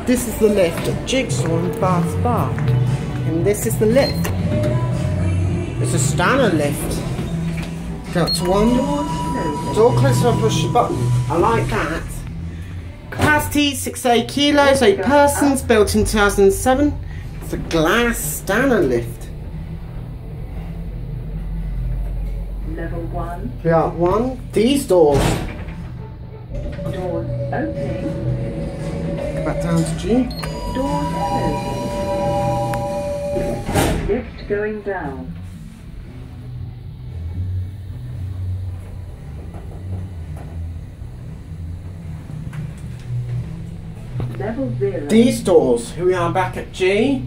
This is the lift at Jigsaw in Bath Bar. And this is the lift. It's a Stannah lift. Go up to one. Door closed, so I push the button. I like that. Capacity 68 kilos, 8 persons, built in 2007. It's a glass Stannah lift. Level 1. Yeah, 1. These doors. Doors opening. Go back down to G. Doors closing. Lift going down. Level 0. These doors. Here we are back at G.